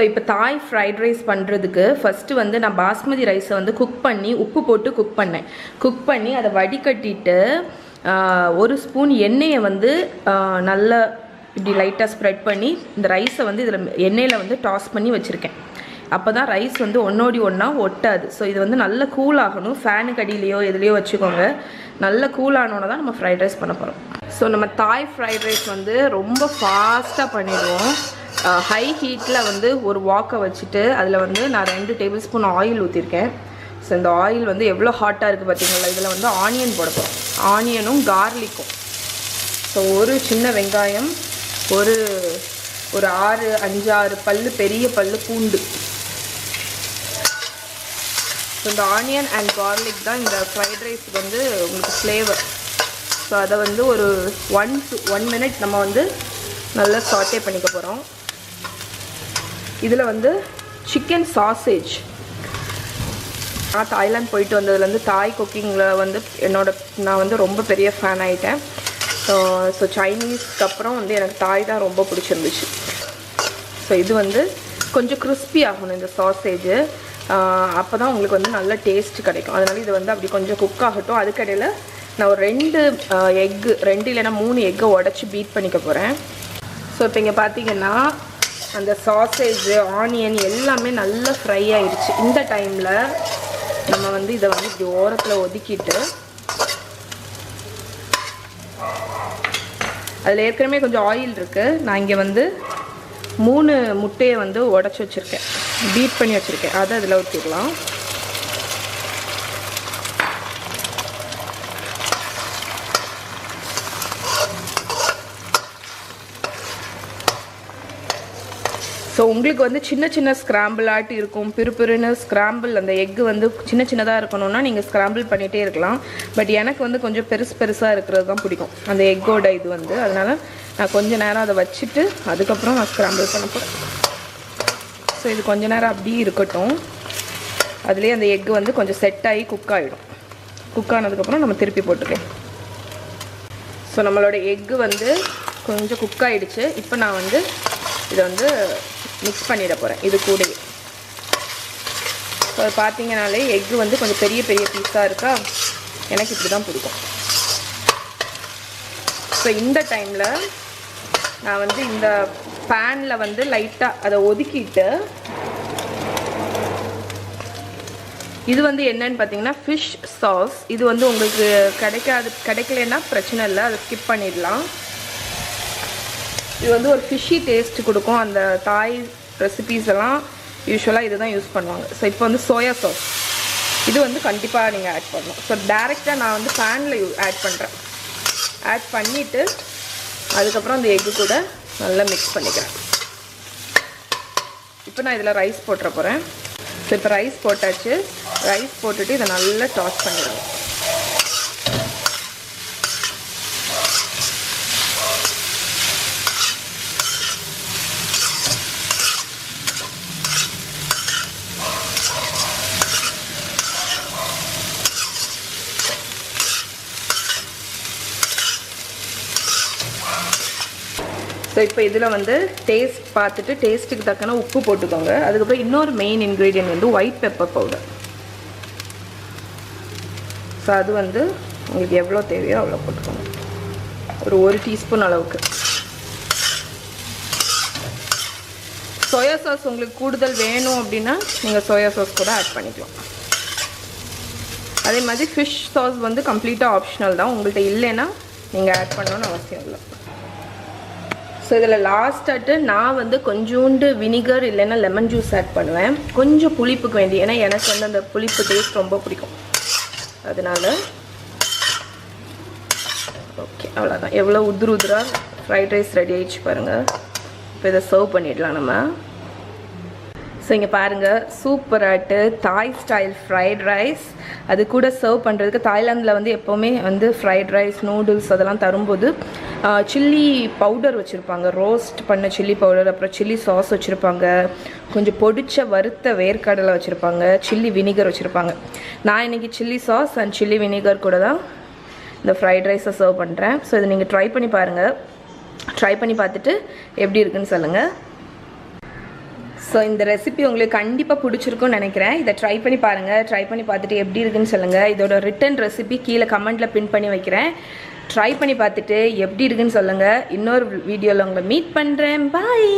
இப்போ தாய் fried rice பண்ணுறதுக்கு ஃபஸ்ட்டு வந்து நான் பாஸ்மதி ரைஸை வந்து குக் பண்ணி உப்பு போட்டு குக் பண்ணி அதை வடிகட்டிட்டு ஒரு ஸ்பூன் எண்ணெயை வந்து நல்லா இப்படி லைட்டாக ஸ்ப்ரெட் பண்ணி இந்த ரைஸை வந்து இதில் எண்ணெயில் வந்து டாஸ் பண்ணி வச்சுருக்கேன். அப்போ தான் ரைஸ் வந்து ஒன்றோடி ஒன்றா ஒட்டாது. ஸோ இது வந்து நல்ல கூல் ஆகணும். ஃபேனுக்கு அடியிலையோ எதுலேயோ வச்சுக்கோங்க. நல்ல கூல் ஆனோன்னு தான் நம்ம ஃப்ரைட் ரைஸ் பண்ண போகிறோம். ஸோ நம்ம தாய் ஃப்ரைட் ரைஸ் வந்து ரொம்ப ஃபாஸ்ட்டாக பண்ணிடுவோம். ஹை ஹீட்டில் வந்து ஒரு வாக்கை வச்சுட்டு அதில் வந்து நான் 2 டேபிள் ஸ்பூன் ஆயில் ஊற்றிருக்கேன். ஸோ இந்த ஆயில் வந்து எவ்வளோ ஹாட்டாக இருக்குது பார்த்தீங்களா. இதில் வந்து ஆனியன் போட போகிறோம். ஆனியனும் கார்லிக்கும். ஸோ ஒரு சின்ன வெங்காயம், ஒரு 5-6 பல்லு பெரிய பல்லு பூண்டு. ஸோ இந்த ஆனியன் அண்ட் கார்லிக் தான் இந்த ஃப்ரைட் ரைஸுக்கு வந்து உங்களுக்கு ஃப்ளேவர். ஸோ அதை வந்து ஒரு 1 மினிட் நம்ம வந்து நல்லா சாட்டே பண்ணிக்க போகிறோம். இதில் வந்து சிக்கன் சாசேஜ். நான் தாய்லாந்து போயிட்டு வந்ததுலேருந்து தாய் குக்கிங்கில் வந்து நான் வந்து ரொம்ப பெரிய ஃபேன் ஆகிட்டேன். ஸோ சைனீஸ்க்கு அப்புறம் வந்து எனக்கு தாய் தான் ரொம்ப பிடிச்சிருந்துச்சு. ஸோ இது வந்து கொஞ்சம் கிறிஸ்பி ஆகணும் இந்த சாசேஜு. அப்போ தான் உங்களுக்கு வந்து நல்ல டேஸ்ட் கிடைக்கும். அதனால இது வந்து அப்படி கொஞ்சம் குக் ஆகட்டும். அதுக்கடையில் நான் ஒரு 2 இல்லைன்னா 3 எக்கை உடச்சி பீட் பண்ணிக்க போகிறேன். ஸோ இப்போ இங்கே பார்த்தீங்கன்னா அந்த சாசேஜ் ஆனியன் எல்லாமே நல்லா ஃப்ரை ஆயிடுச்சு. இந்த டைமில் நம்ம வந்து இதை வந்து இப்படி ஓரத்தில் ஒதுக்கிட்டு அதில் ஏற்கனவே கொஞ்சம் ஆயில் இருக்குது. நான் இங்கே வந்து 3 முட்டையை வந்து உடச்சி வச்சுருக்கேன், பீட் பண்ணி வச்சுருக்கேன். அதை அதில் ஊற்றிடலாம். ஸோ உங்களுக்கு வந்து சின்ன சின்ன ஸ்க்ராம்பிள் ஆட்டு இருக்கும். பிறுபிறுன்னு ஸ்க்ராம்பிள் அந்த எக்கு வந்து சின்னதாக இருக்கணும்னா நீங்கள் ஸ்க்ராம்பிள் பண்ணிகிட்டே இருக்கலாம். பட் எனக்கு வந்து கொஞ்சம் பெருசாக இருக்கிறது தான் பிடிக்கும் அந்த எக்கோட இது வந்து. அதனால் நான் கொஞ்சம் நேரம் அதை வச்சுட்டு அதுக்கப்புறம் நான் ஸ்க்ராம்பிள் பண்ண போகிறேன். ஸோ இது கொஞ்சம் நேரம் அப்படியே இருக்கட்டும். அதுலேயே அந்த எக்கு வந்து கொஞ்சம் செட் ஆகி குக் ஆகிடும். குக் ஆனதுக்கப்புறம் நம்ம திருப்பி போட்டுக்கலாம். ஸோ நம்மளோட எக்கு வந்து கொஞ்சம் குக் ஆகிடுச்சு. இப்போ நான் வந்து இதை வந்து மிக்ஸ் பண்ணிட போகிறேன் இது கூடயே. ஸோ பார்த்தீங்கனாலே எக்கு வந்து கொஞ்சம் பெரிய பீஸாக இருக்கா. எனக்கு இப்படி தான் பிடிக்கும். ஸோ இந்த டைமில் நான் வந்து இந்த பேனில் வந்து லைட்டாக அதை ஒதுக்கிட்டு இது வந்து என்னன்னு பார்த்தீங்கன்னா ஃபிஷ் சாஸ். இது வந்து உங்களுக்கு கிடைக்கலன்னா பிரச்சனை இல்லை, அதை ஸ்கிப் பண்ணிடலாம். இது வந்து ஒரு ஃபிஷ்ஷி டேஸ்ட் கொடுக்கும். அந்த தாய் ரெசிபீஸ் எல்லாம் யூஸ்வலாக இது தான் யூஸ் பண்ணுவாங்க. ஸோ இப்போ வந்து சோயா சாஸ் இது வந்து கண்டிப்பாக நீங்கள் ஆட் பண்ணணும். ஸோ டேரெக்டாக நான் வந்து பேனில் ஆட் பண்ணுறேன். ஆட் பண்ணிவிட்டு அதுக்கப்புறம் அந்த எக்கு கூட நல்லா மிக்ஸ் பண்ணிக்கிறேன். இப்போ நான் இதில் ரைஸ் போட்டுற போகிறேன். ஸோ இப்போ ரைஸ் போட்டாச்சு. ரைஸ் போட்டுட்டு இதை நல்லா டாஸ் பண்ணிடுவேன். ஸோ இப்போ இதில் வந்து டேஸ்ட் பார்த்துட்டு டேஸ்ட்டுக்கு தக்கன உப்பு போட்டுக்கோங்க. அதுக்கப்புறம் இன்னொரு மெயின் இன்க்ரீடியன்ட் வந்து ஒயிட் பெப்பர் பவுடர். ஸோ அது வந்து உங்களுக்கு எவ்வளோ தேவையோ அவ்வளோ போட்டுக்கோங்க. ஒரு 1 டீஸ்பூன் அளவுக்கு. சோயா சாஸ் உங்களுக்கு கூடுதல் வேணும் அப்படின்னா நீங்கள் சோயா சாஸ் கூட ஆட் பண்ணிக்கலாம். அதே மாதிரி ஃபிஷ் சாஸ் வந்து கம்ப்ளீட்டாக ஆப்ஷனல் தான். உங்கள்கிட்ட இல்லைன்னா நீங்கள் ஆட் பண்ணணும்னு அவசியம் இல்லை. ஸோ இதில் லாஸ்ட்டாட்டு நான் வந்து கொஞ்சோண்டு வினிகர் இல்லைன்னா லெமன் ஜூஸ் ஆட் பண்ணுவேன். கொஞ்சம் புளிப்புக்கு வேண்டி. ஏன்னா எனக்கு வந்து அந்த புளிப்பு டேஸ்ட் ரொம்ப பிடிக்கும். அதனால் ஓகே, அவ்வளோதான். எவ்வளோ உதிராக ஃப்ரைட் ரைஸ் ரெடி ஆகிடுச்சு பாருங்கள். இப்போ இதை சர்வ் பண்ணிடலாம் நம்ம. ஸோ இங்கே பாருங்கள், சூப்பராட்டு தாய் ஸ்டைல் ஃப்ரைட் ரைஸ். அது கூட சர்வ் பண்ணுறதுக்கு தாய்லாந்தில் வந்து எப்போவுமே வந்து ஃப்ரைட் ரைஸ் நூடுல்ஸ் அதெல்லாம் தரும்போது சில்லி பவுடர் வச்சுருப்பாங்க. ரோஸ்ட் பண்ண சில்லி பவுடர், அப்புறம் சில்லி சாஸ் வச்சுருப்பாங்க, கொஞ்சம் பொடிச்ச வறுத்த வேர்க்கடலை வச்சுருப்பாங்க, சில்லி வினிகர் வச்சுருப்பாங்க. நான் இன்றைக்கி chilli sauce and chilli vinegar கூட தான் இந்த ஃப்ரைட் ரைஸை சர்வ் பண்ணுறேன். ஸோ இதை நீங்கள் ட்ரை பண்ணி பாருங்கள். ட்ரை பண்ணி பார்த்துட்டு எப்படி இருக்குன்னு சொல்லுங்கள். ஸோ இந்த ரெசிபி உங்களுக்கு கண்டிப்பாக பிடிச்சிருக்கும்னு நினைக்கிறேன். இதை ட்ரை பண்ணி பாருங்கள். ட்ரை பண்ணி பார்த்துட்டு எப்படி இருக்குன்னு சொல்லுங்கள். இதோட ரிட்டன் ரெசிபி கீழே கமெண்ட்டில் பின் பண்ணி வைக்கிறேன். ட்ரை பண்ணி பார்த்துட்டு எப்படி இருக்குன்னு சொல்லுங்கள். இன்னொரு வீடியோவில் உங்களை மீட் பண்ணுறேன். பாய்.